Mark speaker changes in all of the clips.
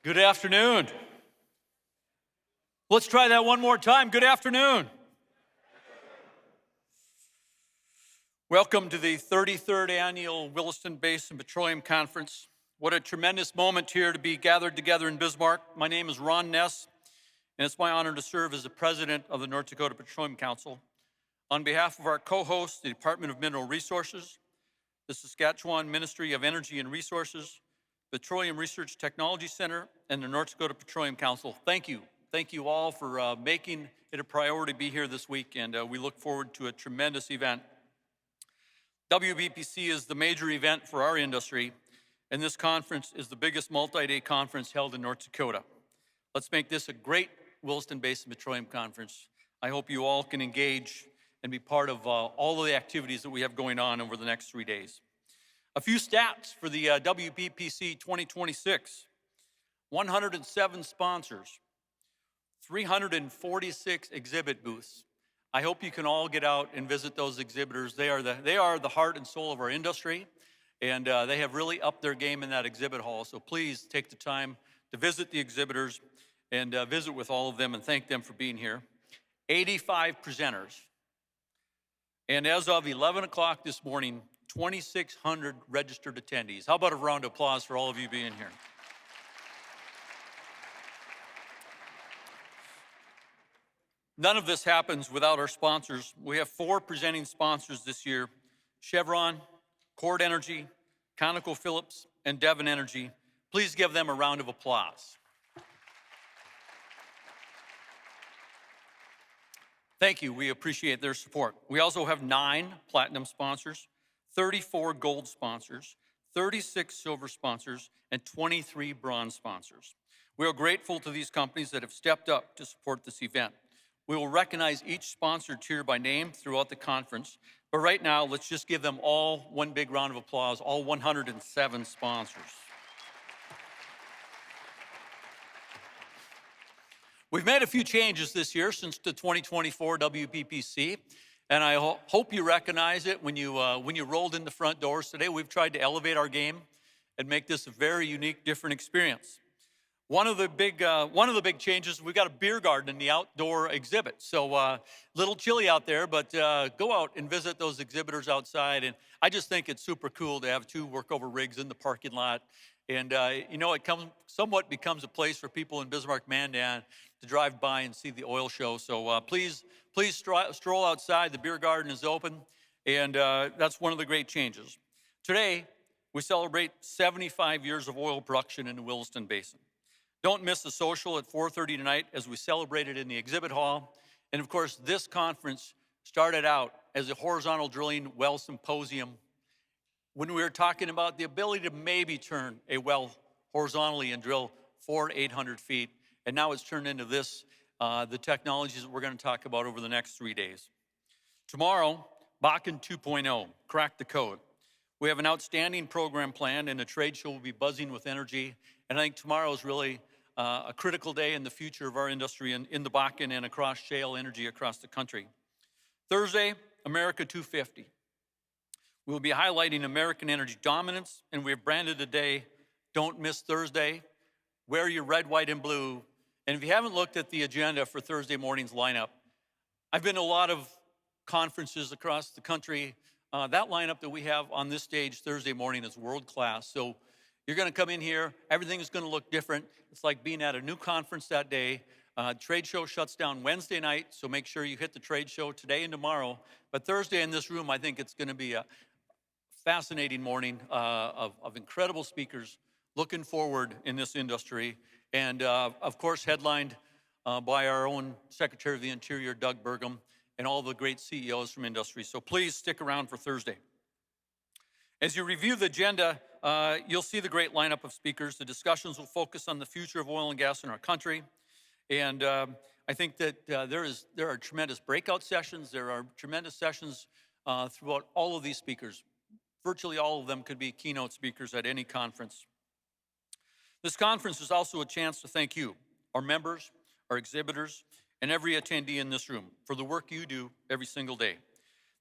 Speaker 1: Good afternoon. Let's try that one more time. Good afternoon. Welcome to the 33rd Annual Williston Basin Petroleum Conference. What a tremendous moment here to be gathered together in Bismarck. My name is Ness, and it's my honor to serve as the president of the North Dakota Petroleum Council. On behalf of our co-hosts, the Department of Mineral Resources, the Saskatchewan Ministry of Energy and Resources, Petroleum Research Technology Center, and the North Dakota Petroleum Council, thank you. Thank you all for making it a priority to be here this week, and we look forward to a tremendous event. WBPC is the major event for our industry, and this conference is the biggest multi-day conference held in North Dakota. Let's make this a great Williston Basin Petroleum Conference. I hope you all can engage and be part of all of the activities that we have going on over the next 3 days. A few stats for the WBPC 2026. 107 sponsors, 346 exhibit booths. I hope you can all get out and visit those exhibitors. They are the heart and soul of our industry, and they have really upped their game in that exhibit hall. So please take the time to visit the exhibitors and visit with all of them and thank them for being here. 85 presenters. And as of 11 o'clock this morning, 2,600 registered attendees. How about a round of applause for all of you being here? None of this happens without our sponsors. We have 4 presenting sponsors this year: Chevron, Cord Energy, ConocoPhillips, and Devon Energy. Please give them a round of applause. Thank you, we appreciate their support. We also have 9 platinum sponsors, 34 gold sponsors, 36 silver sponsors, and 23 bronze sponsors. We are grateful to these companies that have stepped up to support this event. We will recognize each sponsored tier by name throughout the conference, but right now, let's just give them all one big round of applause, all 107 sponsors. We've made a few changes this year since the 2024 WBPC, and I hope you recognize it when you rolled in the front doors today. We've tried to elevate our game and make this a very unique, different experience. One of the big changes, we've got a beer garden in the outdoor exhibit. So little chilly out there, but go out and visit those exhibitors outside. And I just think it's super cool to have 2 workover rigs in the parking lot. And it somewhat becomes a place for people in Bismarck-Mandan to drive by and see the oil show. So please stroll outside. The beer garden is open, and that's one of the great changes. Today, we celebrate 75 years of oil production in the Williston Basin. Don't miss the social at 4:30 tonight as we celebrate it in the exhibit hall. And of course, this conference started out as a horizontal drilling well symposium when we were talking about the ability to maybe turn a well horizontally and drill 400 to 800 feet. And now it's turned into this, the technologies that we're going to talk about over the next 3 days. Tomorrow, Bakken 2.0, crack the code. We have an outstanding program planned, and the trade show will be buzzing with energy. And I think tomorrow is really a critical day in the future of our industry in the Bakken and across shale energy across the country. Thursday, America 250. We'll be highlighting American energy dominance, and we have branded the day, Don't Miss Thursday. Wear your red, white, and blue. And if you haven't looked at the agenda for Thursday morning's lineup, I've been to a lot of conferences across the country. That lineup that we have on this stage Thursday morning is world-class. So you're going to come in here, everything is going to look different. It's like being at a new conference that day. Trade show shuts down Wednesday night, so make sure you hit the trade show today and tomorrow. But Thursday in this room, I think it's going to be a fascinating morning of incredible speakers looking forward in this industry. And of course, headlined by our own Secretary of the Interior, Doug Burgum, and all the great CEOs from industry. So please stick around for Thursday. As you review the agenda, you'll see the great lineup of speakers. The discussions will focus on the future of oil and gas in our country. And I think that there are tremendous breakout sessions. There are tremendous sessions throughout all of these speakers. Virtually all of them could be keynote speakers at any conference. This conference is also a chance to thank you, our members, our exhibitors, and every attendee in this room for the work you do every single day.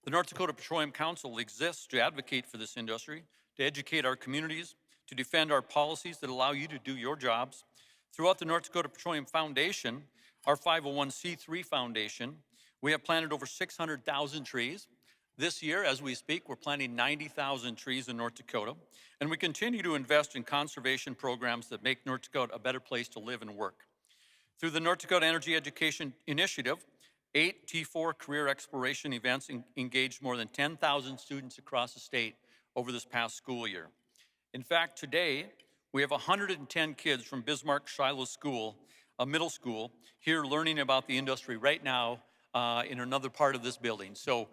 Speaker 1: The North Dakota Petroleum Council exists to advocate for this industry, to educate our communities, to defend our policies that allow you to do your jobs. Throughout the North Dakota Petroleum Foundation, our 501c3 foundation, we have planted over 600,000 trees. This year, as we speak, we're planting 90,000 trees in North Dakota, and we continue to invest in conservation programs that make North Dakota a better place to live and work. Through the North Dakota Energy Education Initiative, 8 T4 career exploration events engaged more than 10,000 students across the state over this past school year. In fact, today, we have 110 kids from Bismarck Shiloh School, a middle school, here learning about the industry right now in another part of this building. So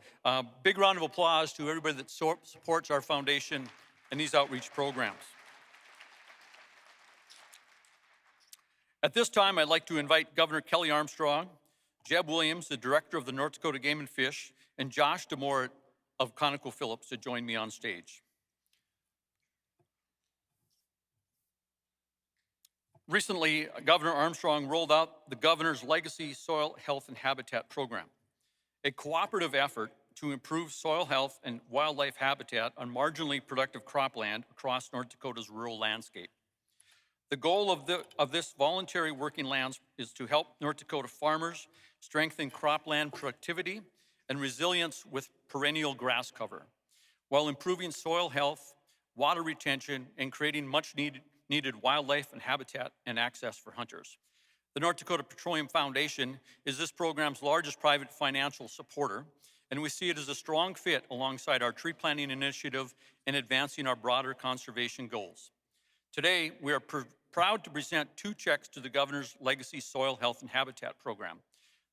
Speaker 1: big round of applause to everybody that supports our foundation and these outreach programs. At this time, I'd like to invite Governor Kelly Armstrong, Jeb Williams, the Director of the North Dakota Game and Fish, and Josh DeMore of ConocoPhillips to join me on stage. Recently, Governor Armstrong rolled out the Governor's Legacy Soil Health and Habitat Program, a cooperative effort to improve soil health and wildlife habitat on marginally productive cropland across North Dakota's rural landscape. The goal of this voluntary working lands is to help North Dakota farmers strengthen cropland productivity and resilience with perennial grass cover, while improving soil health, water retention, and creating much needed wildlife and habitat and access for hunters. The North Dakota Petroleum Foundation is this program's largest private financial supporter, and we see it as a strong fit alongside our tree planting initiative and advancing our broader conservation goals. Today, we are proud to present 2 checks to the Governor's Legacy Soil Health and Habitat Program.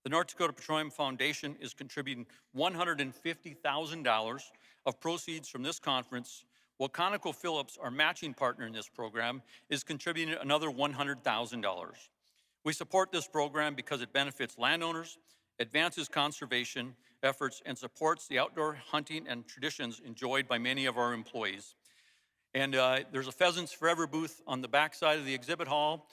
Speaker 1: The North Dakota Petroleum Foundation is contributing $150,000 of proceeds from this conference, while ConocoPhillips, our matching partner in this program, is contributing another $100,000. We support this program because it benefits landowners, advances conservation efforts, and supports the outdoor hunting and traditions enjoyed by many of our employees. And there's a Pheasants Forever booth on the back side of the exhibit hall.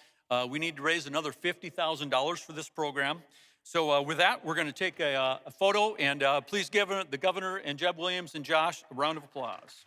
Speaker 1: We need to raise another $50,000 for this program. So with that, we're going to take a photo, and please give the Governor and Jeb Williams and Josh a round of applause.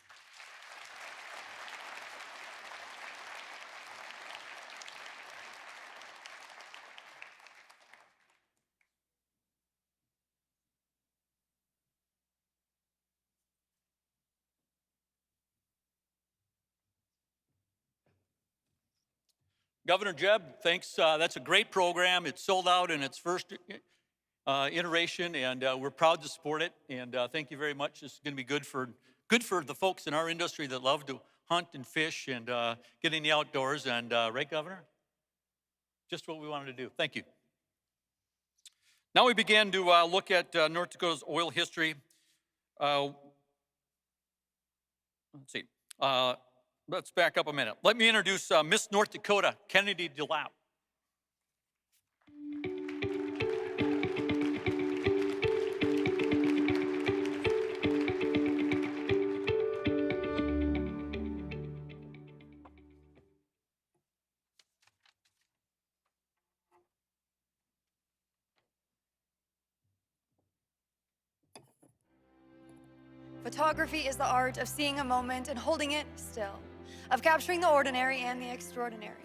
Speaker 1: Governor Jeb, thanks. That's a great program. It's sold out in its first iteration, and we're proud to support it. And thank you very much. It's going to be good for the folks in our industry that love to hunt and fish and get in the outdoors. And right, Governor? Just what we wanted to do. Thank you. Now we begin to look at North Dakota's oil history. Let's see. Let's back up a minute. Let me introduce Miss North Dakota, Kennedy DeLapp.
Speaker 2: Photography is the art of seeing a moment and holding it still, of capturing the ordinary and the extraordinary.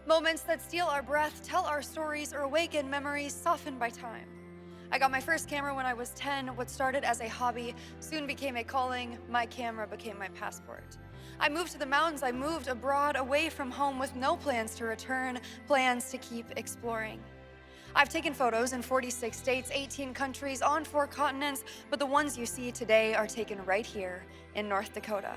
Speaker 2: Moments that steal our breath, tell our stories, or awaken memories softened by time. I got my first camera when I was 10. What started as a hobby soon became a calling. My camera became my passport. I moved to the mountains, I moved abroad, away from home with no plans to return, plans to keep exploring. I've taken photos in 46 states, 18 countries, on 4 continents, but the ones you see today are taken right here in North Dakota.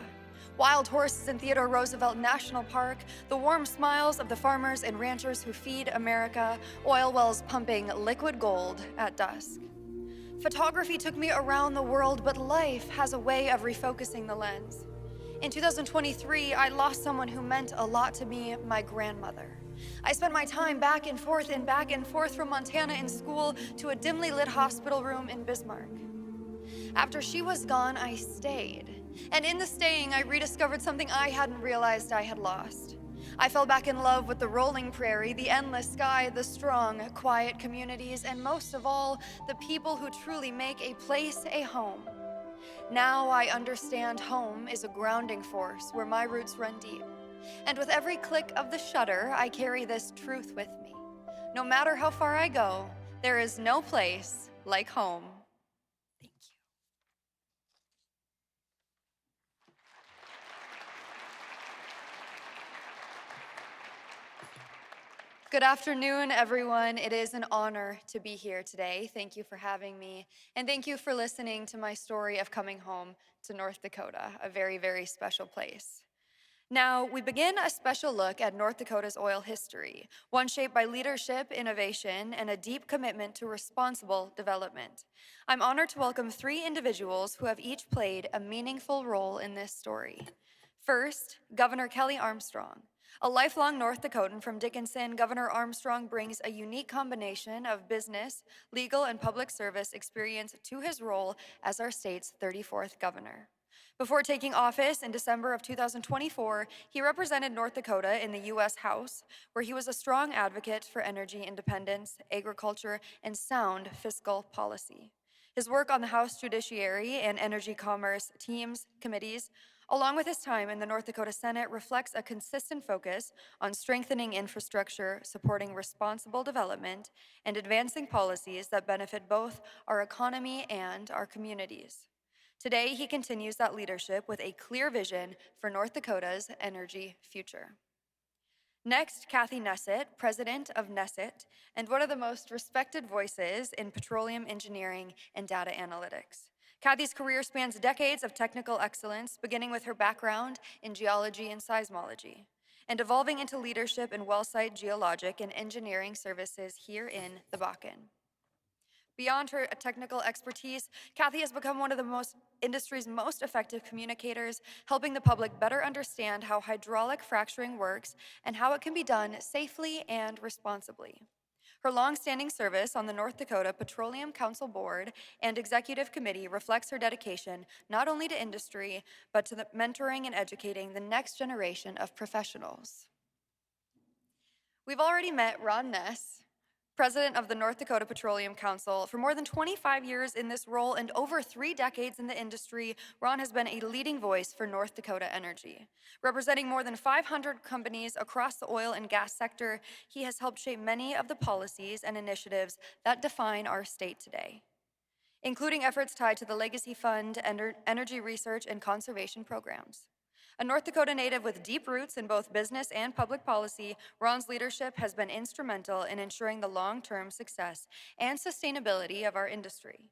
Speaker 2: Wild horses in Theodore Roosevelt National Park, the warm smiles of the farmers and ranchers who feed America, oil wells pumping liquid gold at dusk. Photography took me around the world, but life has a way of refocusing the lens. In 2023, I lost someone who meant a lot to me, my grandmother. I spent my time back and forth from Montana in school to a dimly lit hospital room in Bismarck. After she was gone, I stayed. And in the staying, I rediscovered something I hadn't realized I had lost. I fell back in love with the rolling prairie, the endless sky, the strong, quiet communities, and most of all, the people who truly make a place a home. Now I understand home is a grounding force where my roots run deep. And with every click of the shutter, I carry this truth with me. No matter how far I go, there is no place like home. Thank you. Good afternoon, everyone. It is an honor to be here today. Thank you for having me, and thank you for listening to my story of coming home to North Dakota, a very, very special place. Now, we begin a special look at North Dakota's oil history, one shaped by leadership, innovation, and a deep commitment to responsible development. I'm honored to welcome 3 individuals who have each played a meaningful role in this story. First, Governor Kelly Armstrong. A lifelong North Dakotan from Dickinson, Governor Armstrong brings a unique combination of business, legal, and public service experience to his role as our state's 34th governor. Before taking office in December of 2024, he represented North Dakota in the U.S. House, where he was a strong advocate for energy independence, agriculture, and sound fiscal policy. His work on the House Judiciary and Energy Commerce committees, along with his time in the North Dakota Senate, reflects a consistent focus on strengthening infrastructure, supporting responsible development, and advancing policies that benefit both our economy and our communities. Today, he continues that leadership with a clear vision for North Dakota's energy future. Next, Kathy Neset, president of Neset, and one of the most respected voices in petroleum engineering and data analytics. Kathy's career spans decades of technical excellence, beginning with her background in geology and seismology, and evolving into leadership in well site geologic and engineering services here in the Bakken. Beyond her technical expertise, Kathy has become one of the industry's most effective communicators, helping the public better understand how hydraulic fracturing works and how it can be done safely and responsibly. Her long-standing service on the North Dakota Petroleum Council Board and Executive Committee reflects her dedication not only to industry, but to mentoring and educating the next generation of professionals. We've already met Ron Ness, president of the North Dakota Petroleum Council. For more than 25 years in this role and over 3 decades in the industry, Ron has been a leading voice for North Dakota energy. Representing more than 500 companies across the oil and gas sector, he has helped shape many of the policies and initiatives that define our state today, including efforts tied to the Legacy Fund and energy research and conservation programs. A North Dakota native with deep roots in both business and public policy, Ron's leadership has been instrumental in ensuring the long-term success and sustainability of our industry.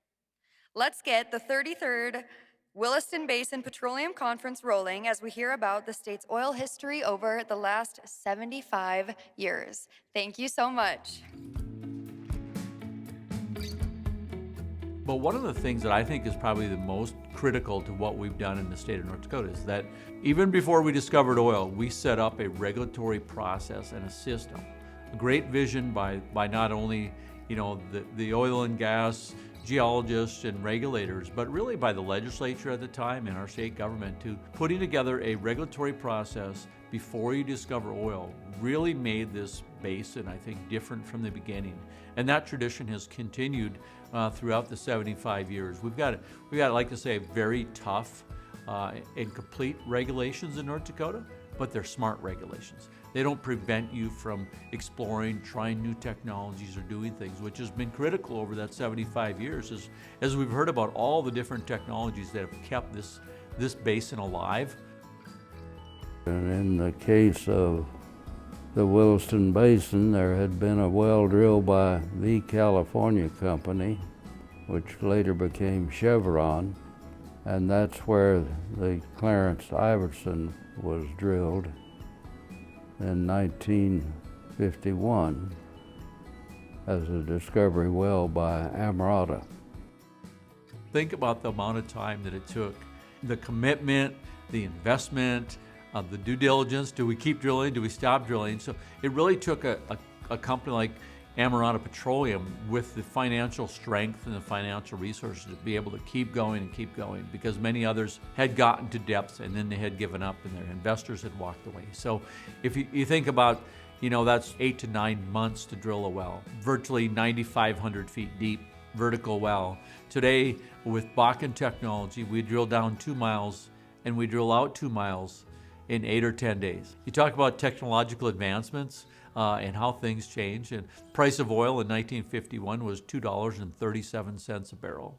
Speaker 2: Let's get the 33rd Williston Basin Petroleum Conference rolling as we hear about the state's oil history over the last 75 years. Thank you so much.
Speaker 1: But one of the things that I think is probably the most critical to what we've done in the state of North Dakota is that even before we discovered oil, we set up a regulatory process and a system. A great vision by not only the oil and gas geologists and regulators, but really by the legislature at the time and our state government to putting together a regulatory process before you discover oil really made this basin, I think, different from the beginning. And that tradition has continued throughout the 75 years. We've got, like to say, very tough and complete regulations in North Dakota, but they're smart regulations. They don't prevent you from exploring, trying new technologies or doing things, which has been critical over that 75 years as we've heard about all the different technologies that have kept this basin alive.
Speaker 3: And in the case of the Williston Basin, there had been a well drilled by the California Company, which later became Chevron, and that's where the Clarence Iverson was drilled in 1951 as a discovery well by Amarada.
Speaker 1: Think about the amount of time that it took, the commitment, the investment, the due diligence. Do we keep drilling? Do we stop drilling? So it really took a company like Amarada Petroleum with the financial strength and the financial resources to be able to keep going and keep going, because many others had gotten to depth and then they had given up and their investors had walked away. So if you think about, that's 8 to 9 months to drill a well, virtually 9,500 feet deep vertical well. Today, with Bakken technology, we drill down 2 miles and we drill out 2 miles in 8 or 10 days. You talk about technological advancements and how things change. And price of oil in 1951 was $2.37 a barrel.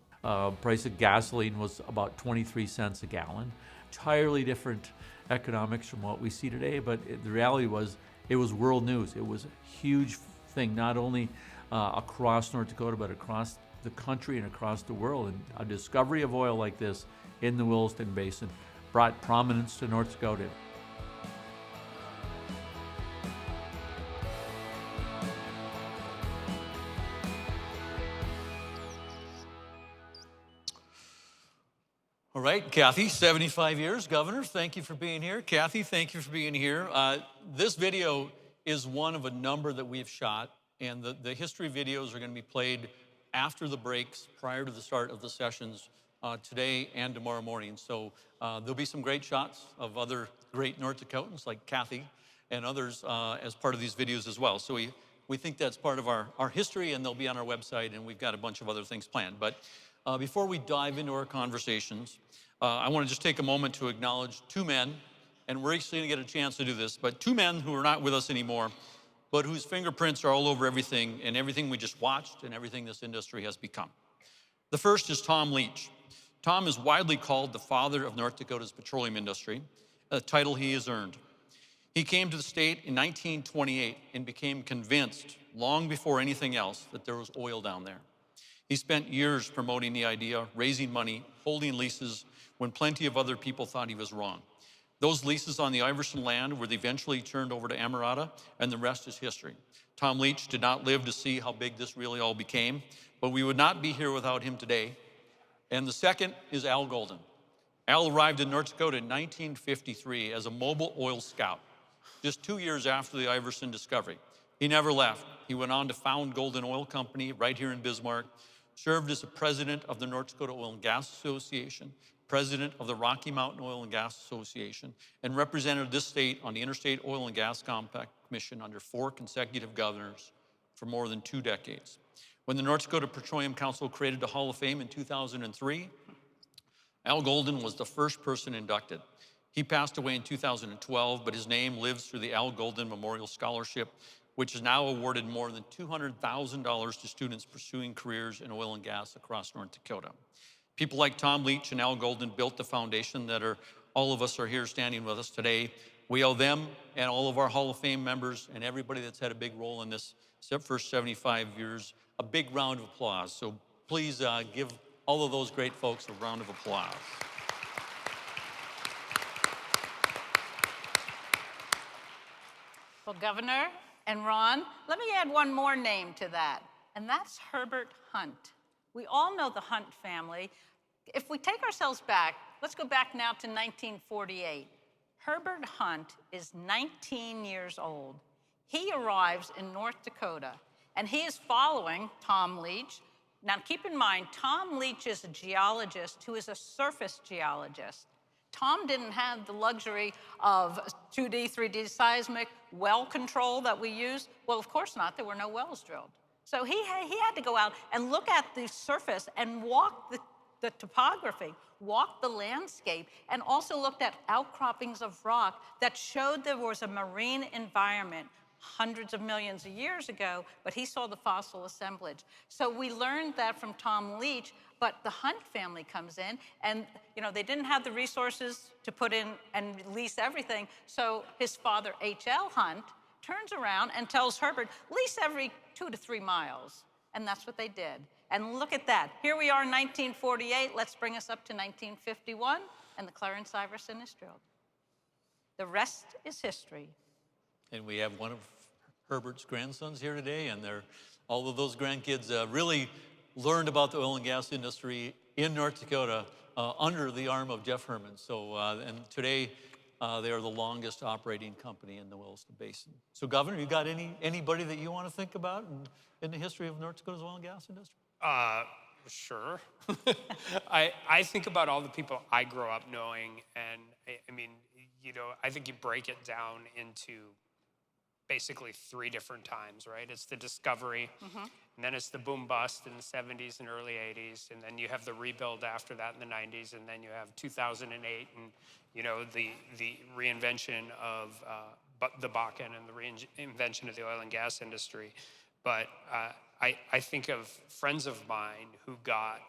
Speaker 1: Price of gasoline was about 23 cents a gallon. Entirely different economics from what we see today, but the reality was it was world news. It was a huge thing, not only across North Dakota, but across the country and across the world. And a discovery of oil like this in the Williston Basin brought prominence to North Dakota. All right, Kathy, 75 years, Governor. Thank you for being here. Kathy, thank you for being here. This video is one of a number that we've shot, and the history videos are going to be played after the breaks, prior to the start of the sessions today and tomorrow morning. So there'll be some great shots of other great North Dakotans like Kathy and others as part of these videos as well. So we think that's part of our history, and they'll be on our website, and we've got a bunch of other things planned. But before we dive into our conversations, I want to just take a moment to acknowledge two men, and we're actually going to get a chance to do this, but two men who are not with us anymore, but whose fingerprints are all over everything and everything we just watched and everything this industry has become. The first is Tom Leach. Tom is widely called the father of North Dakota's petroleum industry, a title he has earned. He came to the state in 1928 and became convinced, long before anything else, that there was oil down there. He spent years promoting the idea, raising money, holding leases when plenty of other people thought he was wrong. Those leases on the Iverson land were eventually turned over to Amerada, and the rest is history. Tom Leach did not live to see how big this really all became, but we would not be here without him today. And the second is Al Golden. Al arrived in North Dakota in 1953 as a mobile oil scout, just 2 years after the Iverson discovery. He never left. He went on to found Golden Oil Company right here in Bismarck, served as the president of the North Dakota Oil and Gas Association, president of the Rocky Mountain Oil and Gas Association, and represented this state on the Interstate Oil and Gas Compact Commission under 4 consecutive governors for more than 2 decades. When the North Dakota Petroleum Council created the Hall of Fame in 2003, Al Golden was the first person inducted. He passed away in 2012, but his name lives through the Al Golden Memorial Scholarship, which is now awarded more than $200,000 to students pursuing careers in oil and gas across North Dakota. People like Tom Leach and Al Golden built the foundation that all of us are here standing with us today. We owe them and all of our Hall of Fame members and everybody that's had a big role in this first 75 years a big round of applause. So please give all of those great folks a round of applause.
Speaker 4: Well, Governor and Ron, let me add one more name to that, and that's Herbert Hunt. We all know the Hunt family. If we take ourselves back, let's go back now to 1948. Herbert Hunt is 19 years old. He arrives in North Dakota, and he is following Tom Leach. Now, keep in mind, Tom Leach is a geologist who is a surface geologist. Tom didn't have the luxury of 2D, 3D seismic well control that we use. Well, of course not. There were no wells drilled. So he had to go out and look at the surface and walk the topography, walk the landscape, and also looked at outcroppings of rock that showed there was a marine environment hundreds of millions of years ago, but he saw the fossil assemblage. So we learned that from Tom Leach, but the Hunt family comes in, and they didn't have the resources to put in and lease everything, so his father, H.L. Hunt, turns around and tells Herbert, lease every 2 to 3 miles, and that's what they did. And look at that. Here we are in 1948. Let's bring us up to 1951, and the Clarence Iverson is drilled. The rest is history.
Speaker 1: And we have one of Herbert's grandsons here today, and all of those grandkids really learned about the oil and gas industry in North Dakota under the arm of Jeff Herman. So, and today they are the longest operating company in the Williston Basin. So, Governor, you got anybody that you want to think about in the history of North Dakota's oil and gas industry?
Speaker 5: Sure. I think about all the people I grew up knowing, and I mean, I think you break it down into basically 3 different times, right? It's the discovery, And then it's the boom bust in the 70s and early 80s. And then you have the rebuild after that in the 90s. And then you have 2008 and, you know, the reinvention of the Bakken and the reinvention of the oil and gas industry. But I think of friends of mine who got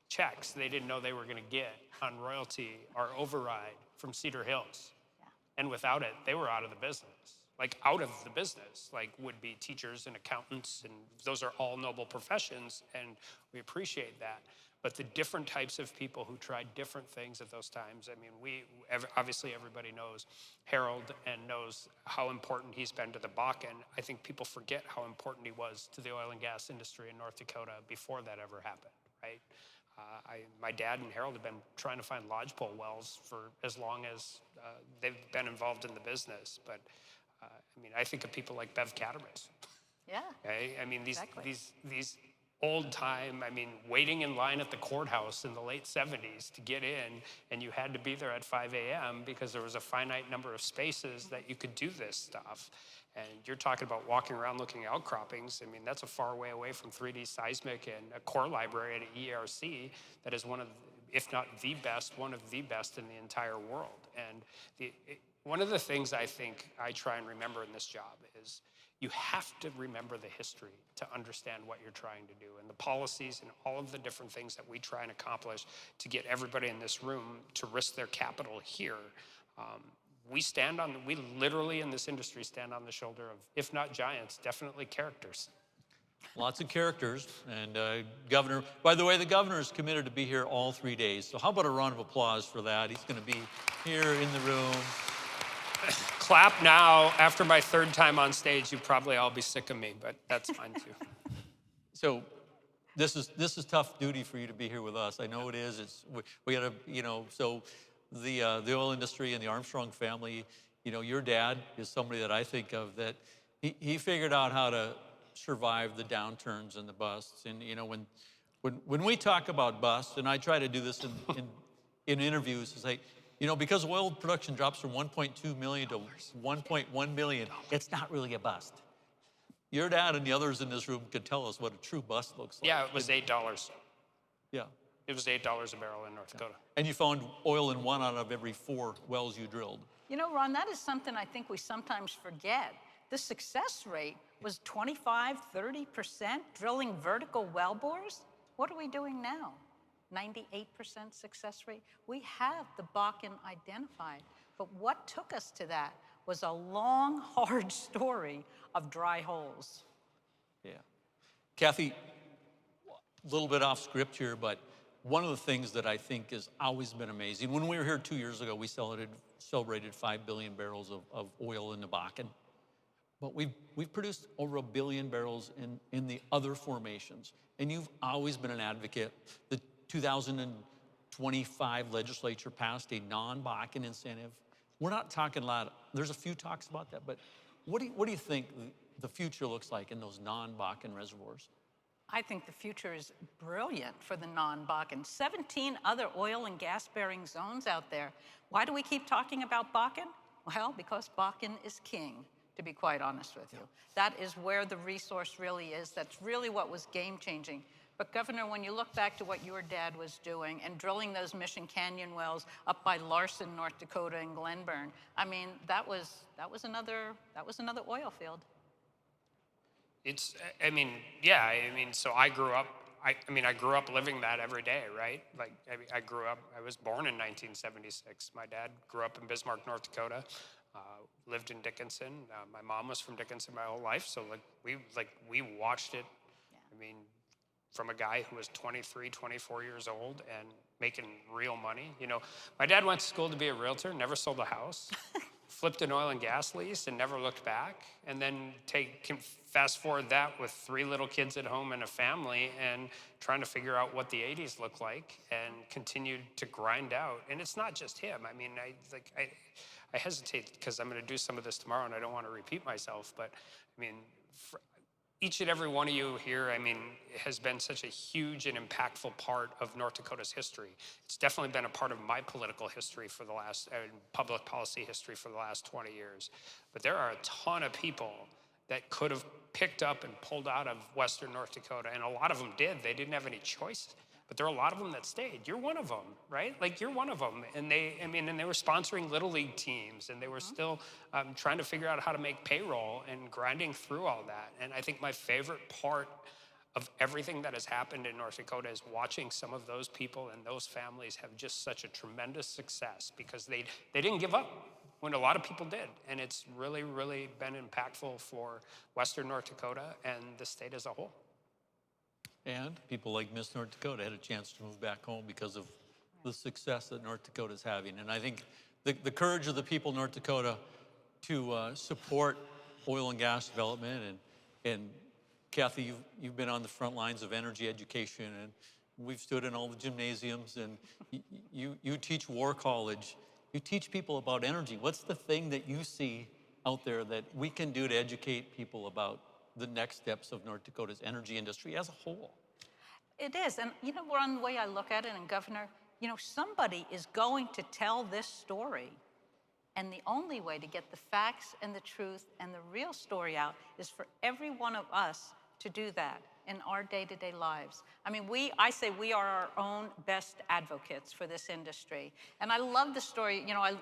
Speaker 5: checks they didn't know they were going to get on royalty or override from Cedar Hills.
Speaker 4: Yeah.
Speaker 5: And without it, they were out of the business. Like out of the business, like would be teachers and accountants, and those are all noble professions, and we appreciate that. But the different types of people who tried different things at those times, I mean, obviously everybody knows Harold and knows how important he's been to the Bakken. I think people forget how important he was to the oil and gas industry in North Dakota before that ever happened, right? My dad and Harold have been trying to find lodgepole wells for as long as they've been involved in the business. But I mean, I think of people like Bev Catamus.
Speaker 4: Yeah.
Speaker 5: Okay? I mean,
Speaker 4: Exactly.
Speaker 5: these old time, I mean, waiting in line at the courthouse in the late 70s to get in, and you had to be there at 5 a.m. because there was a finite number of spaces that you could do this stuff. And you're talking about walking around looking at outcroppings. I mean, that's a far way away from 3D seismic and a core library at ERC that is one of, if not the best, one of the best in the entire world. And one of the things I think I try and remember in this job is you have to remember the history to understand what you're trying to do and the policies and all of the different things that we try and accomplish to get everybody in this room to risk their capital here. We literally in this industry stand on the shoulder of, if not giants, definitely characters.
Speaker 1: Lots of characters. And Governor, by the way, the governor is committed to be here all 3 days. So how about a round of applause for that? He's going to be here in the room.
Speaker 5: Clap now. After my third time on stage, you probably all be sick of me, but that's fine too.
Speaker 1: So this is tough duty for you to be here with us. I know it is. We got to, you know, so the oil industry and the Armstrong family, you know, your dad is somebody that I think of that he figured out how to survive the downturns and the busts. And, you know, when we talk about busts, and I try to do this in interviews, is like, you know, because oil production drops from 1.2 million to 1.1 million, it's not really a bust. Your dad and the others in this room could tell us what a true bust looks like.
Speaker 5: Yeah, it was $8.
Speaker 1: Yeah.
Speaker 5: It was $8 a barrel in North Dakota.
Speaker 1: And you found oil in 1 out of every 4 wells you drilled.
Speaker 4: You know, Ron, that is something I think we sometimes forget. The success rate was 25, 30% drilling vertical well bores. What are we doing now? 98% success rate. We have the Bakken identified. But what took us to that was a long, hard story of dry holes.
Speaker 1: Yeah. Kathy, a little bit off script here, but one of the things that I think has always been amazing, when we were here 2 years ago, we celebrated 5 billion barrels of oil in the Bakken. But we've produced over 1 billion barrels in the other formations. And you've always been an advocate. The 2025 legislature passed a non-Bakken incentive. We're not talking a lot. There's a few talks about that, but what do you think the future looks like in those non-Bakken reservoirs?
Speaker 4: I think the future is brilliant for the non-Bakken. 17 other oil and gas-bearing zones out there. Why do we keep talking about Bakken? Well, because Bakken is king, to be quite honest with you. That is where the resource really is. That's really what was game-changing. But Governor, when you look back to what your dad was doing and drilling those Mission Canyon wells up by Larson, North Dakota, and Glenburn, I mean, that was another oil field.
Speaker 5: So I grew up, I grew up living that every day, right? Like, I was born in 1976. My dad grew up in Bismarck, North Dakota, lived in Dickinson. My mom was from Dickinson my whole life, so we watched it. I mean, from a guy who was 23, 24 years old and making real money. You know, my dad went to school to be a realtor, never sold a house, flipped an oil and gas lease and never looked back. And then fast forward that with 3 little kids at home and a family and trying to figure out what the 80s look like and continued to grind out. And it's not just him. I mean, I hesitate because I'm going to do some of this tomorrow and I don't want to repeat myself. But I mean, each and every one of you here, I mean, has been such a huge and impactful part of North Dakota's history. It's definitely been a part of my political history for the last, public policy history for the last 20 years. But there are a ton of people that could have picked up and pulled out of Western North Dakota, and a lot of them did. They didn't have any choice, but there are a lot of them that stayed. You're one of them, right? Like, you're one of them. And they were sponsoring Little League teams, and they were still trying to figure out how to make payroll and grinding through all that. And I think my favorite part of everything that has happened in North Dakota is watching some of those people and those families have just such a tremendous success because they didn't give up when a lot of people did. And it's really, really been impactful for Western North Dakota and the state as a whole.
Speaker 1: And people like Miss North Dakota had a chance to move back home because of the success that North Dakota is having. And I think the courage of the people of North Dakota to support oil and gas development, and Kathy, you've been on the front lines of energy education, and we've stood in all the gymnasiums, and you teach War College. You teach people about energy. What's the thing that you see out there that we can do to educate people about the next steps of North Dakota's energy industry as a whole?
Speaker 4: It is, and you know, one way I look at it, and Governor, you know, somebody is going to tell this story. And the only way to get the facts and the truth and the real story out is for every one of us to do that in our day-to-day lives. I mean, I say we are our own best advocates for this industry. And I love the story, you know,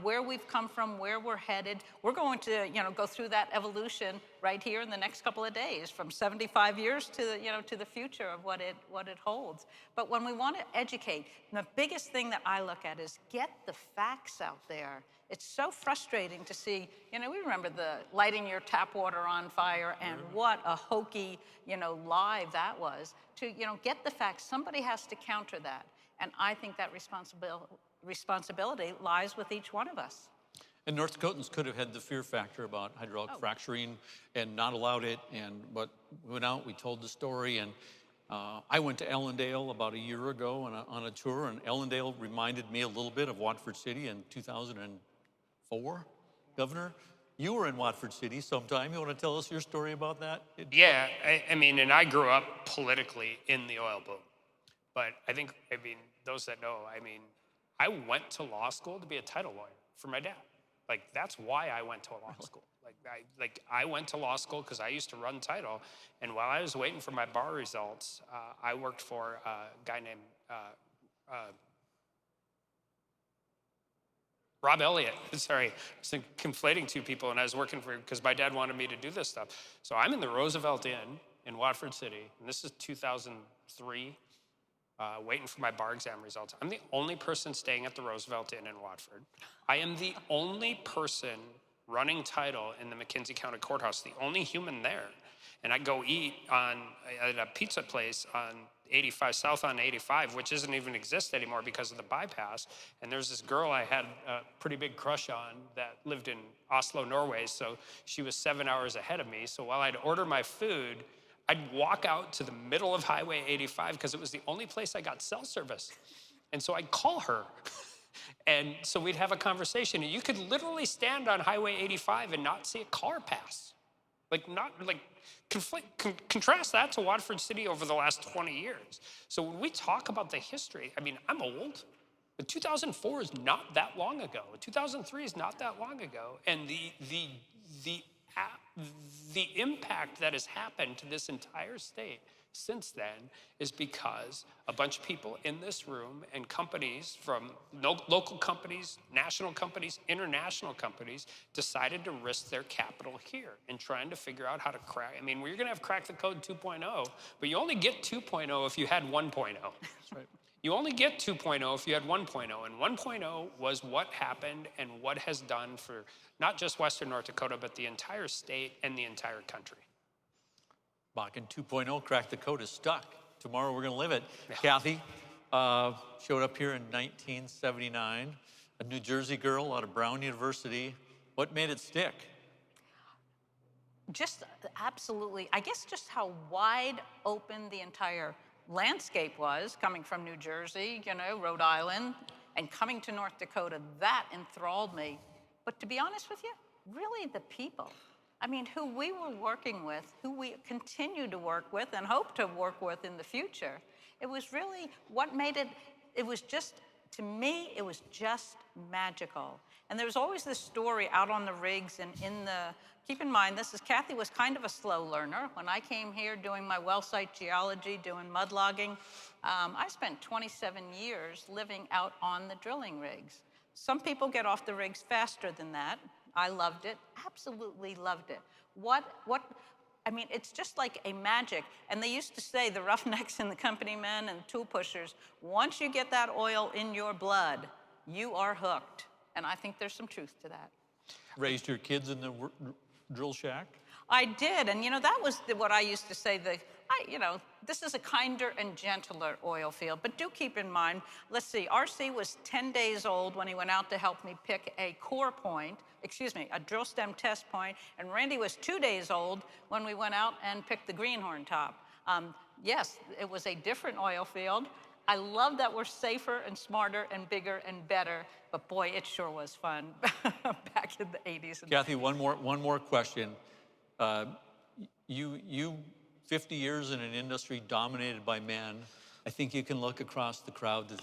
Speaker 4: where we've come from, where we're headed. We're going to, you know, go through that evolution right here in the next couple of days, from 75 years to, you know, to the future of what it holds. But when we want to educate, the biggest thing that I look at is get the facts out there. It's so frustrating to see, you know, we remember the lighting your tap water on fire, and what a hokey, you know, lie that was. To, you know, get the facts. Somebody has to counter that. And I think that responsibility lies with each one of us.
Speaker 1: And North Dakotans could have had the fear factor about hydraulic fracturing and not allowed it, but we went out, we told the story, and I went to Ellendale about a year ago on a tour, and Ellendale reminded me a little bit of Watford City in 2004. Governor, you were in Watford City sometime. You want to tell us your story about that?
Speaker 5: Yeah, I mean, and I grew up politically in the oil boom. But I think, those that know, I went to law school to be a title lawyer for my dad. Like, that's why I went to a law school. I went to law school because I used to run title. And while I was waiting for my bar results, I worked for a guy named Rob Elliott. Sorry, I was conflating two people, and I was working for, because my dad wanted me to do this stuff. So I'm in the Roosevelt Inn in Watford City, and this is 2003, waiting for my bar exam results. I'm the only person staying at the Roosevelt Inn in Watford. I am the only person running title in the McKenzie County Courthouse, the only human there. And I go eat at a pizza place on 85, south on 85, which doesn't even exist anymore because of the bypass. And there's this girl I had a pretty big crush on that lived in Oslo, Norway. So she was 7 hours ahead of me. So while I'd order my food, I'd walk out to the middle of Highway 85 because it was the only place I got cell service. And so I'd call her. And so we'd have a conversation. And you could literally stand on Highway 85 and not see a car pass. Contrast that to Watford City over the last 20 years. So when we talk about the history, I'm old, but 2004 is not that long ago. 2003 is not that long ago. And the impact that has happened to this entire state since then is because a bunch of people in this room and companies from local companies, national companies, international companies decided to risk their capital here and trying to figure out how to crack. We're going to have Crack the Code 2.0, but you only get 2.0 if you had 1.0. That's right. You only get 2.0 if you had 1.0, and 1.0 was what happened and what has done for not just Western North Dakota, but the entire state and the entire country.
Speaker 1: Bakken 2.0, Crack the Code is stuck. Tomorrow we're going to live it. Yeah. Kathy showed up here in 1979, a New Jersey girl out of Brown University. What made it stick?
Speaker 4: Just absolutely, I guess just how wide open the entire landscape was, coming from New Jersey, Rhode Island, and coming to North Dakota. That enthralled me. But to be honest with you, really the people. Who we were working with, who we continue to work with and hope to work with in the future. It was really what made it was just to me, it was just magical. And there was always this story out on the rigs and keep in mind, Kathy was kind of a slow learner. When I came here doing my well site geology, doing mud logging, I spent 27 years living out on the drilling rigs. Some people get off the rigs faster than that. I loved it, absolutely loved it. I mean, it's just like a magic. And they used to say, the roughnecks and the company men and tool pushers, once you get that oil in your blood, you are hooked. And I think there's some truth to that.
Speaker 1: Raised your kids in the drill shack?
Speaker 4: I did, and that was what I used to say, this is a kinder and gentler oil field, but do keep in mind, let's see, RC was 10 days old when he went out to help me pick a a drill stem test point, and Randy was 2 days old when we went out and picked the greenhorn top. Yes, it was a different oil field. I love that we're safer and smarter and bigger and better, but boy, it sure was fun back in the 80s.
Speaker 1: Kathy, one more question. You 50 years in an industry dominated by men. I think you can look across the crowd to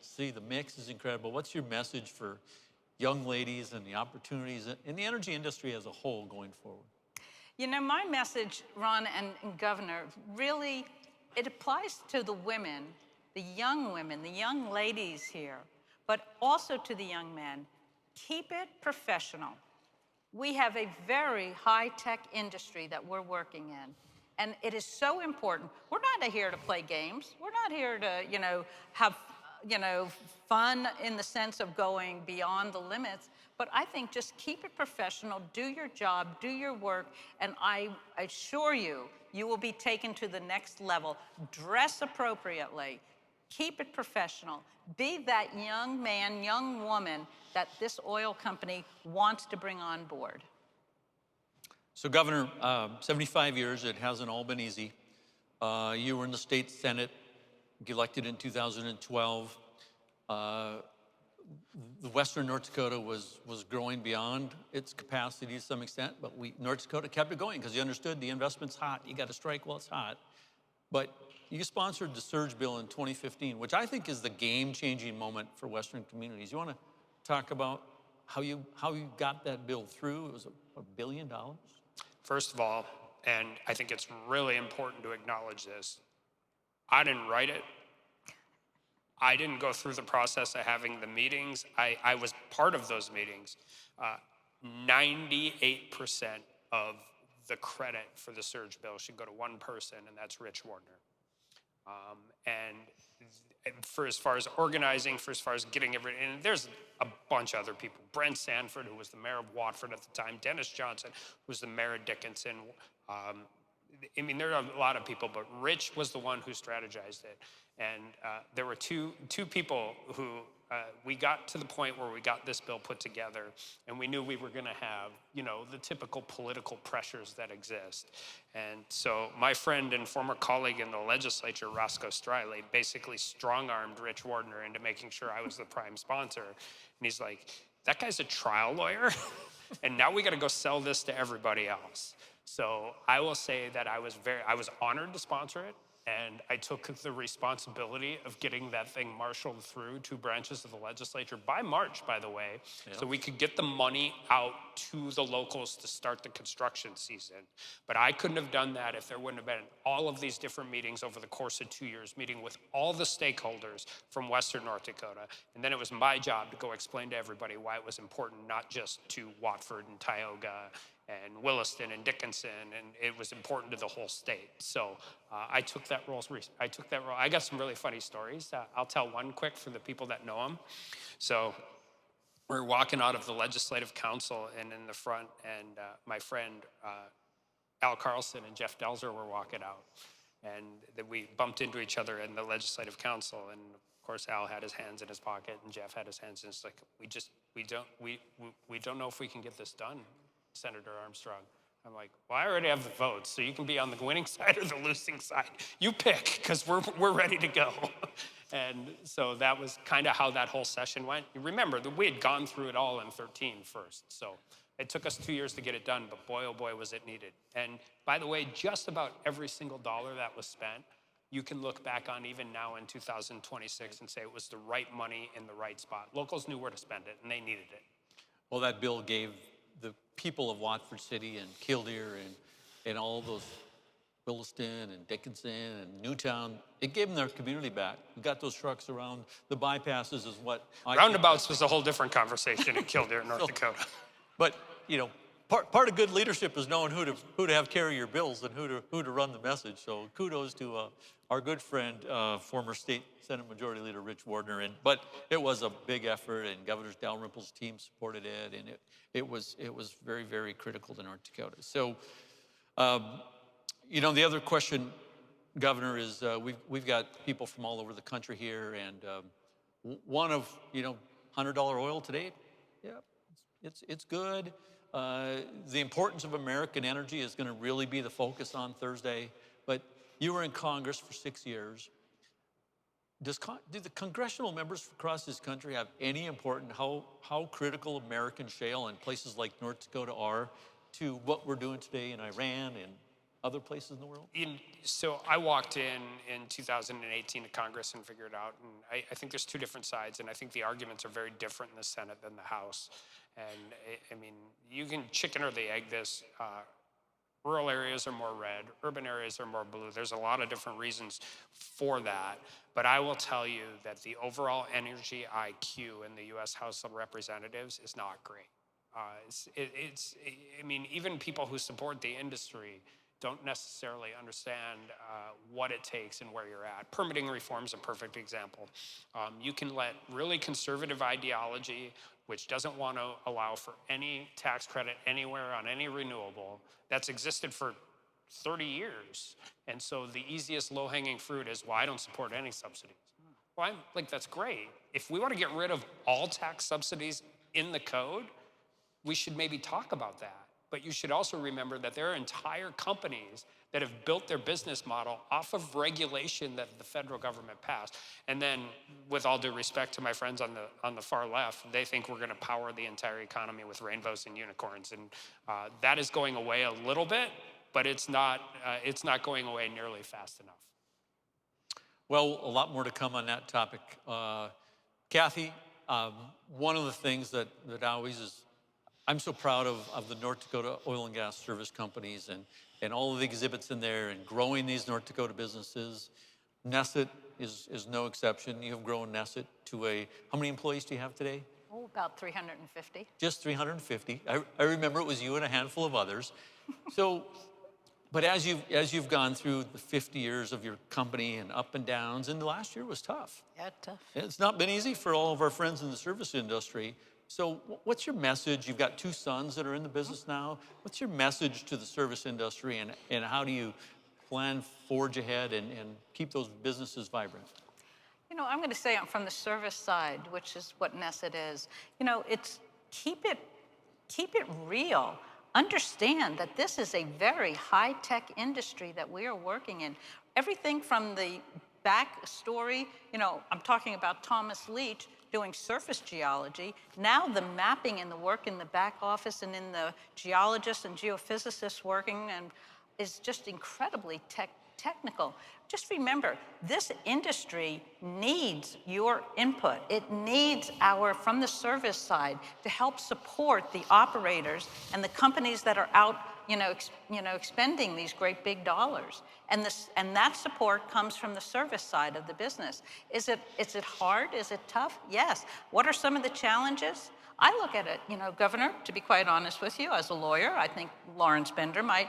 Speaker 1: see the mix is incredible. What's your message for young ladies and the opportunities in the energy industry as a whole going forward?
Speaker 4: My message, Ron and Governor, really, it applies to the women, the young ladies here, but also to the young men. Keep it professional. We have a very high-tech industry that we're working in, and it is so important. We're not here to play games. We're not here to, have, fun in the sense of going beyond the limits, but I think just keep it professional, do your job, do your work, and I assure you, you will be taken to the next level. Dress appropriately. Keep it professional. Be that young man, young woman that this oil company wants to bring on board.
Speaker 1: So Governor, 75 years, it hasn't all been easy. You were in the state Senate, elected in 2012. The Western North Dakota was growing beyond its capacity to some extent, but North Dakota kept it going because you understood the investment's hot. You got to strike while it's hot. But you sponsored the surge bill in 2015, which I think is the game-changing moment for Western communities. You want to talk about how you got that bill through? It was $1 billion.
Speaker 5: First of all, and I think it's really important to acknowledge this, I didn't write it. I didn't go through the process of having the meetings. I was part of those meetings. 98% of the credit for the surge bill should go to one person, and that's Rich Wardner. And for as far as organizing, for as far as getting everything, and there's a bunch of other people. Brent Sanford, who was the mayor of Watford at the time, Dennis Johnson, who was the mayor of Dickinson. There are a lot of people, but Rich was the one who strategized it. And there were two people who we got to the point where we got this bill put together, and we knew we were going to have, the typical political pressures that exist. And so my friend and former colleague in the legislature, Roscoe Striley, basically strong-armed Rich Wardner into making sure I was the prime sponsor. And he's like, that guy's a trial lawyer, and now we got to go sell this to everybody else. So I will say that I was honored to sponsor it. And I took the responsibility of getting that thing marshaled through two branches of the legislature by March, by the way, so we could get the money out to the locals to start the construction season. But I couldn't have done that if there wouldn't have been all of these different meetings over the course of 2 years, meeting with all the stakeholders from Western North Dakota. And then it was my job to go explain to everybody why it was important, not just to Watford and Tioga and Williston and Dickinson, and it was important to the whole state. So I took that role. I got some really funny stories. I'll tell one quick for the people that know them. So we're walking out of the Legislative Council, and in the front, and my friend Al Carlson and Jeff Delzer were walking out, and we bumped into each other in the Legislative Council, and of course Al had his hands in his pocket, and Jeff had his hands in his, like, we don't know if we can get this done, Senator Armstrong. I'm like, well, I already have the votes, so you can be on the winning side or the losing side. You pick, because we're ready to go. And so that was kind of how that whole session went. You remember that we had gone through it all in 13 first. So it took us 2 years to get it done, but boy, oh boy, was it needed. And by the way, just about every single dollar that was spent you can look back on even now in 2026 and say it was the right money in the right spot. Locals knew where to spend it, and they needed it.
Speaker 1: Well, that bill gave the people of Watford City and Killdeer and all those Williston and Dickinson and Newtown, it gave them their community back. We got those trucks around the bypasses is what
Speaker 5: Roundabouts was a whole different conversation in Killdeer, North Dakota.
Speaker 1: But, you know, part of good leadership is knowing who to have carry your bills and who to run the message. So kudos to our good friend, former State Senate Majority Leader Rich Wardner. But it was a big effort, and Governor Dalrymple's team supported it, and it was very, very critical to North Dakota. So, you know, the other question, Governor, is we've got people from all over the country here, and one of, you know, $100 oil today, yeah, it's good. The importance of American energy is going to really be the focus on Thursday. But you were in Congress for 6 years. Do the congressional members across this country have any importance how critical American shale and places like North Dakota are to what we're doing today in Iran and other places in the world?
Speaker 5: So I walked in 2018 to Congress and figured out, and I think there's two different sides, and I think the arguments are very different in the Senate than the House. And I mean, you can chicken or the egg this. Rural areas are more red, urban areas are more blue. There's a lot of different reasons for that. But I will tell you that the overall energy IQ in the U.S. House of Representatives is not great. I mean, even people who support the industry don't necessarily understand what it takes and where you're at. Permitting reform is a perfect example. You can let really conservative ideology, which doesn't want to allow for any tax credit anywhere on any renewable, that's existed for 30 years. And so the easiest low-hanging fruit is, well, I don't support any subsidies. Well, I'm like, that's great. If we want to get rid of all tax subsidies in the code, we should maybe talk about that. But you should also remember that there are entire companies that have built their business model off of regulation that the federal government passed. And then, with all due respect to my friends on the far left, they think we're going to power the entire economy with rainbows and unicorns. And that is going away a little bit, but it's not going away nearly fast enough.
Speaker 1: Well, a lot more to come on that topic. Kathy, one of the things that always is, I'm so proud of the North Dakota oil and gas service companies and all of the exhibits in there and growing these North Dakota businesses. Neset is no exception. You have grown Neset to how many employees do you have today?
Speaker 4: Oh, about 350.
Speaker 1: Just 350. I remember it was you and a handful of others. So, but as you've gone through the 50 years of your company and up and downs, and the last year was tough.
Speaker 4: Yeah, tough.
Speaker 1: It's not been easy for all of our friends in the service industry. So what's your message? You've got two sons that are in the business now. What's your message to the service industry, and how do you plan, forge ahead, and keep those businesses vibrant?
Speaker 4: You know, I'm going to say from the service side, which is what Neset is, you know, it's keep it real. Understand that this is a very high-tech industry that we are working in. Everything from the back story, you know, I'm talking about Thomas Leach doing surface geology. Now the mapping and the work in the back office and in the geologists and geophysicists working and is just incredibly technical. Just remember, this industry needs your input. It needs from the service side to help support the operators and the companies that are out, expending these great big dollars. And that support comes from the service side of the business. Is it hard? Is it tough? Yes. What are some of the challenges? I look at it, Governor, to be quite honest with you, as a lawyer, I think Lawrence Bender might,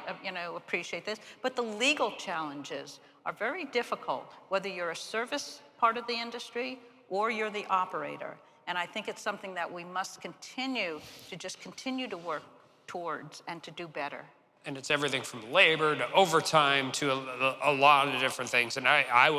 Speaker 4: appreciate this, but the legal challenges are very difficult, whether you're a service part of the industry or you're the operator. And I think it's something that we must continue to work towards and to do better.
Speaker 5: And it's everything from labor to overtime to a lot of different things. And I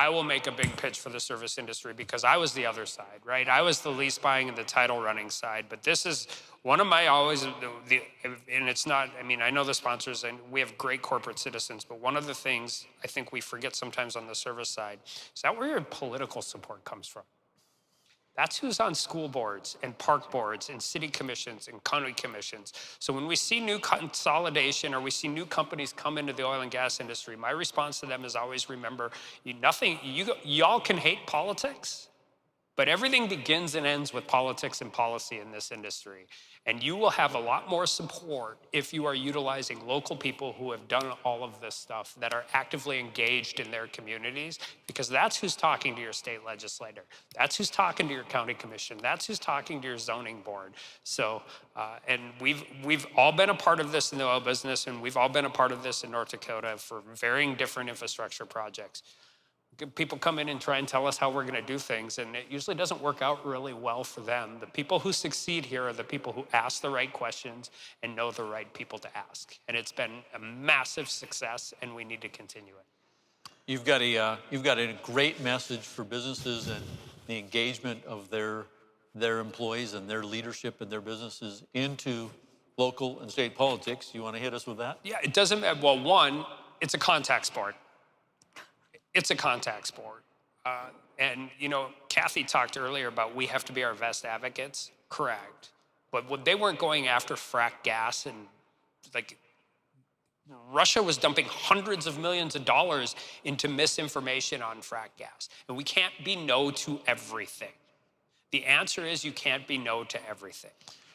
Speaker 5: will make a big pitch for the service industry because I was the other side, right? I was the lease buying and the title running side. But this is one of my and it's not, I know the sponsors and we have great corporate citizens, but one of the things I think we forget sometimes on the service side is that where your political support comes from. That's who's on school boards and park boards and city commissions and county commissions. So when we see new consolidation or we see new companies come into the oil and gas industry, my response to them is always remember, y'all can hate politics, but everything begins and ends with politics and policy in this industry. And you will have a lot more support if you are utilizing local people who have done all of this stuff, that are actively engaged in their communities, because that's who's talking to your state legislator. That's who's talking to your county commission. That's who's talking to your zoning board. So, and we've all been a part of this in the oil business, and we've all been a part of this in North Dakota for varying different infrastructure projects. People come in and try and tell us how we're going to do things, and it usually doesn't work out really well for them. The people who succeed here are the people who ask the right questions and know the right people to ask. And it's been a massive success, and we need to continue it.
Speaker 1: You've got a great message for businesses and the engagement of their employees and their leadership and their businesses into local and state politics. You want to hit us with that?
Speaker 5: Yeah, it doesn't, well, one, it's a contact sport. It's a contact sport. And, you know, Kathy talked earlier about we have to be our best advocates. Correct. But they weren't going after frack gas, and like Russia was dumping hundreds of millions of dollars into misinformation on frack gas. And we can't be no to everything. The answer is you can't be no to everything.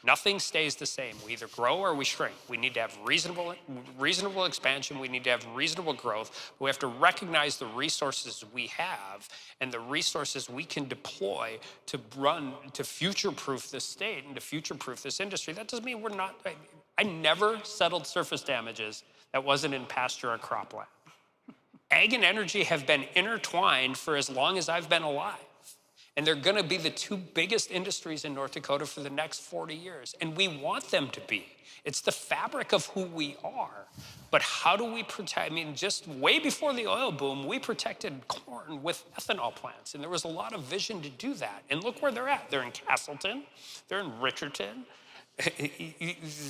Speaker 5: Nothing stays the same. We either grow or we shrink. We need to have reasonable expansion. We need to have reasonable growth. We have to recognize the resources we have and the resources we can deploy to future-proof this state and to future-proof this industry. That doesn't mean we're not, I never settled surface damages that wasn't in pasture or cropland. Ag and energy have been intertwined for as long as I've been alive. And they're going to be the two biggest industries in North Dakota for the next 40 years. And we want them to be. It's the fabric of who we are. But how do we protect? I mean, just way before the oil boom, we protected corn with ethanol plants. And there was a lot of vision to do that. And look where they're at. They're in Castleton. They're in Richardson.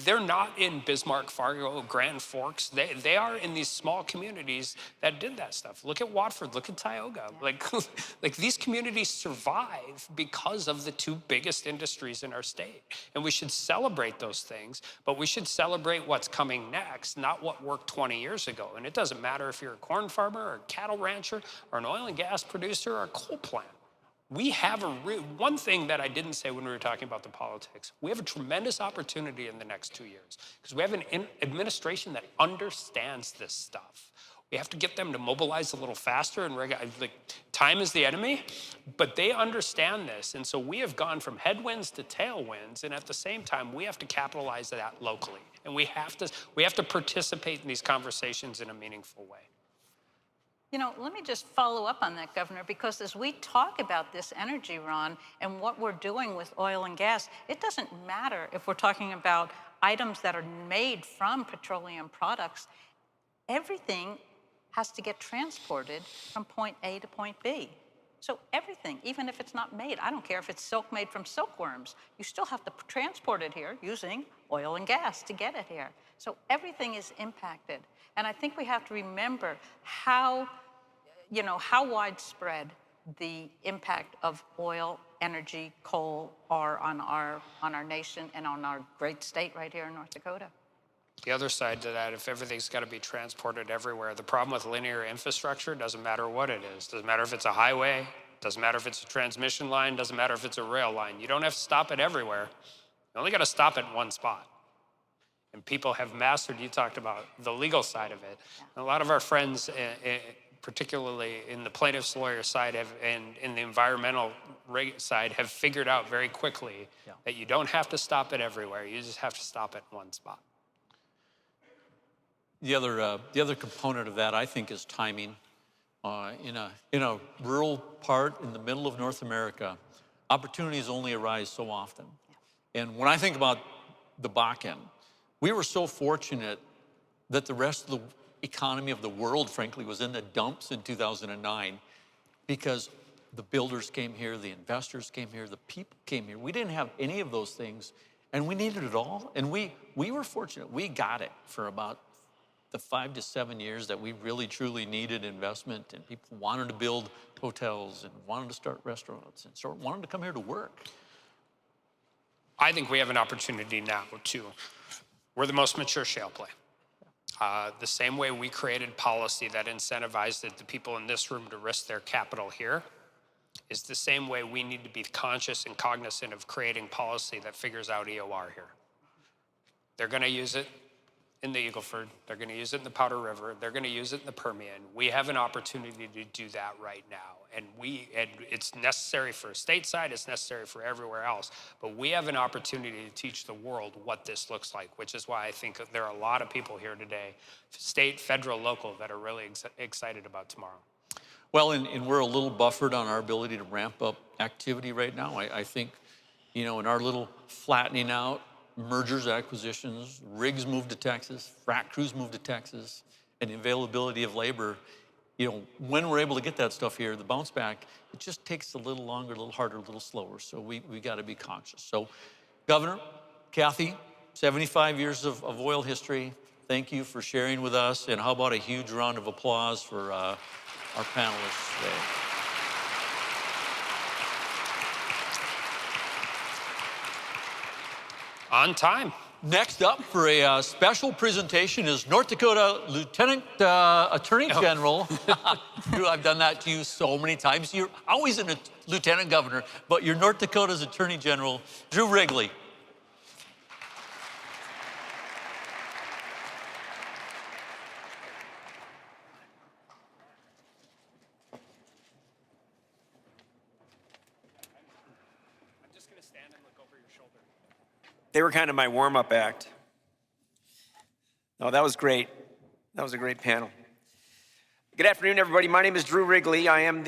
Speaker 5: They're not in Bismarck, Fargo, Grand Forks. They are in these small communities that did that stuff. Look at Watford, look at Tioga. Yeah. Like these communities survive because of the two biggest industries in our state. And we should celebrate those things, but we should celebrate what's coming next, not what worked 20 years ago. And it doesn't matter if you're a corn farmer or a cattle rancher or an oil and gas producer or a coal plant. We have one thing that I didn't say when we were talking about the politics. We have a tremendous opportunity in the next 2 years because we have an administration that understands this stuff. We have to get them to mobilize a little faster, and like, time is the enemy, but they understand this. And so we have gone from headwinds to tailwinds, and at the same time, we have to capitalize that locally. And we have to participate in these conversations in a meaningful way.
Speaker 4: You know, let me just follow up on that, Governor, because as we talk about this energy, Ron, and what we're doing with oil and gas, it doesn't matter if we're talking about items that are made from petroleum products. Everything has to get transported from point A to point B. So everything, even if it's not made, I don't care if it's silk made from silkworms, you still have to transport it here using oil and gas to get it here. So everything is impacted. And I think we have to remember how widespread the impact of oil, energy, coal are on our nation and on our great state right here in North Dakota.
Speaker 5: The other side to that, if everything's got to be transported everywhere, the problem with linear infrastructure doesn't matter what it is. Doesn't matter if it's a highway, doesn't matter if it's a transmission line, doesn't matter if it's a rail line. You don't have to stop it everywhere. You only got to stop at one spot. And people have mastered, you talked about the legal side of it. Yeah. A lot of our friends, particularly in the plaintiff's lawyer side and in the environmental side, have figured out very quickly that you don't have to stop it everywhere. You just have to stop at one spot.
Speaker 1: The other component of that, I think, is timing. In a rural part in the middle of North America, opportunities only arise so often. And when I think about the Bakken, we were so fortunate that the rest of the economy of the world, frankly, was in the dumps in 2009 because the builders came here, the investors came here, the people came here. We didn't have any of those things, and we needed it all. And we were fortunate. We got it for about the 5 to 7 years that we really truly needed investment, and people wanted to build hotels and wanted to start restaurants and sort of wanted to come here to work.
Speaker 5: I think we have an opportunity now too. We're the most mature shale play. The same way we created policy that incentivized the people in this room to risk their capital here is the same way we need to be conscious and cognizant of creating policy that figures out EOR here. They're going to use it in the Eagle Ford. They're going to use it in the Powder River. They're going to use it in the Permian. We have an opportunity to do that right now. And it's necessary for stateside, it's necessary for everywhere else. But we have an opportunity to teach the world what this looks like, which is why I think there are a lot of people here today, state, federal, local, that are really excited about tomorrow.
Speaker 1: Well, and we're a little buffered on our ability to ramp up activity right now. I think, in our little flattening out, mergers, acquisitions, rigs moved to Texas, frac crews moved to Texas, and the availability of labor, when we're able to get that stuff here, the bounce back, it just takes a little longer, a little harder, a little slower. So we got to be conscious. So, Governor, Kathy, 75 years of oil history. Thank you for sharing with us. And how about a huge round of applause for our panelists today.
Speaker 5: On time.
Speaker 1: Next up for a special presentation is North Dakota Lieutenant Attorney General. Drew, I've done that to you so many times. You're always a Lieutenant Governor, but you're North Dakota's Attorney General, Drew Wrigley.
Speaker 6: They were kind of my warm-up act. No, that was great. That was a great panel. Good afternoon, everybody. My name is Drew Wrigley. I am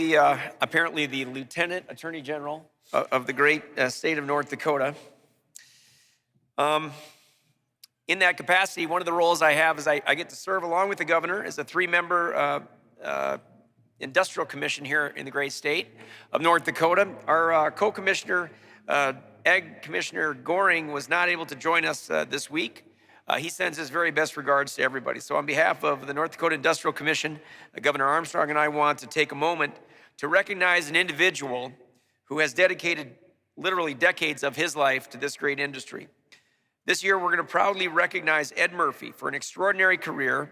Speaker 6: apparently the Lieutenant Attorney General of the great state of North Dakota. In that capacity, one of the roles I have is I get to serve along with the governor as a 3-member industrial commission here in the great state of North Dakota. Our co-commissioner, Ag Commissioner Goring, was not able to join us this week. He sends his very best regards to everybody. So on behalf of the North Dakota Industrial Commission, Governor Armstrong and I want to take a moment to recognize an individual who has dedicated literally decades of his life to this great industry. This year, we're going to proudly recognize Ed Murphy for an extraordinary career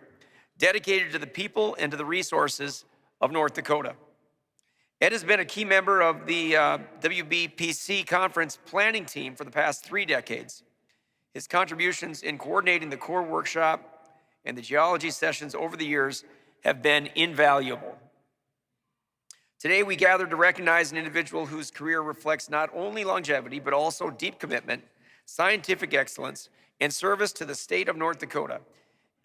Speaker 6: dedicated to the people and to the resources of North Dakota. Ed has been a key member of the WBPC conference planning team for the past 3 decades. His contributions in coordinating the core workshop and the geology sessions over the years have been invaluable. Today, we gather to recognize an individual whose career reflects not only longevity, but also deep commitment, scientific excellence, and service to the state of North Dakota.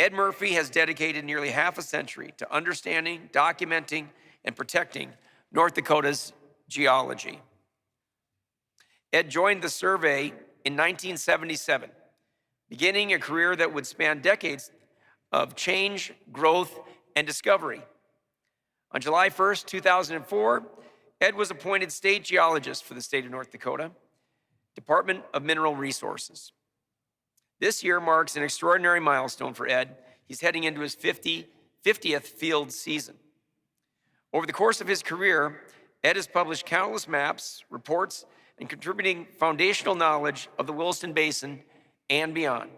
Speaker 6: Ed Murphy has dedicated nearly half a century to understanding, documenting, and protecting North Dakota's geology. Ed joined the survey in 1977, beginning a career that would span decades of change, growth, and discovery. On July 1st, 2004, Ed was appointed state geologist for the state of North Dakota, Department of Mineral Resources. This year marks an extraordinary milestone for Ed. He's heading into his 50th field season. Over the course of his career, Ed has published countless maps, reports, and contributing foundational knowledge of the Williston Basin and beyond.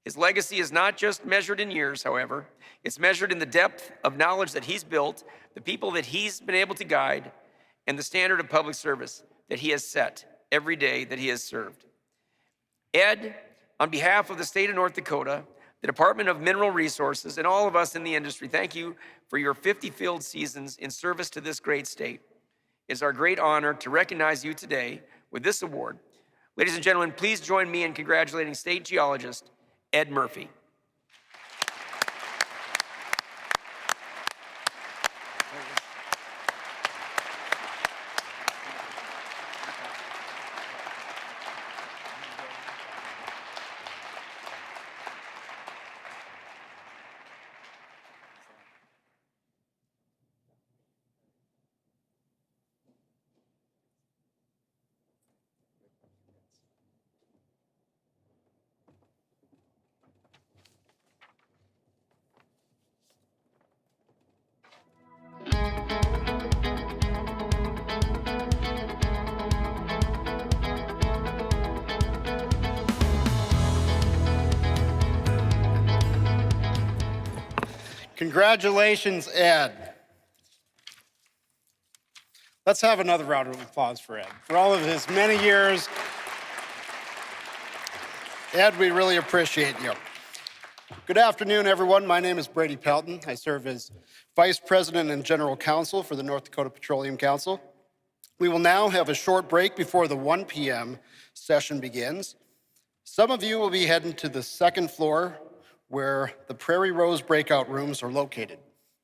Speaker 6: His legacy is not just measured in years, however. It's measured in the depth of knowledge that he's built, the people that he's been able to guide, and the standard of public service that he has set every day that he has served. Ed, on behalf of the state of North Dakota, the Department of Mineral Resources, and all of us in the industry, thank you for your 50 field seasons in service to this great state. It's our great honor to recognize you today with this award. Ladies and gentlemen, please join me in congratulating state geologist Ed Murphy.
Speaker 7: Congratulations, Ed. Let's have another round of applause for Ed. For all of his many years, Ed, we really appreciate you. Good afternoon, everyone. My name is Brady Pelton. I serve as Vice President and General Counsel for the North Dakota Petroleum Council. We will now have a short break before the 1 p.m. session begins. Some of you will be heading to the second floor where the Prairie Rose breakout rooms are located.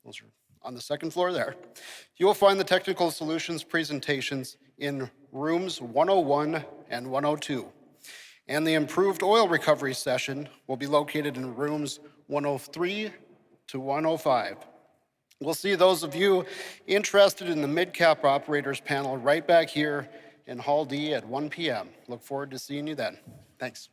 Speaker 7: Those are on the second floor there. You will find the technical solutions presentations in rooms 101 and 102. And the improved oil recovery session will be located in rooms 103 to 105. We'll see those of you interested in the mid-cap operators panel right back here in Hall D at 1 p.m. Look forward to seeing you then. Thanks.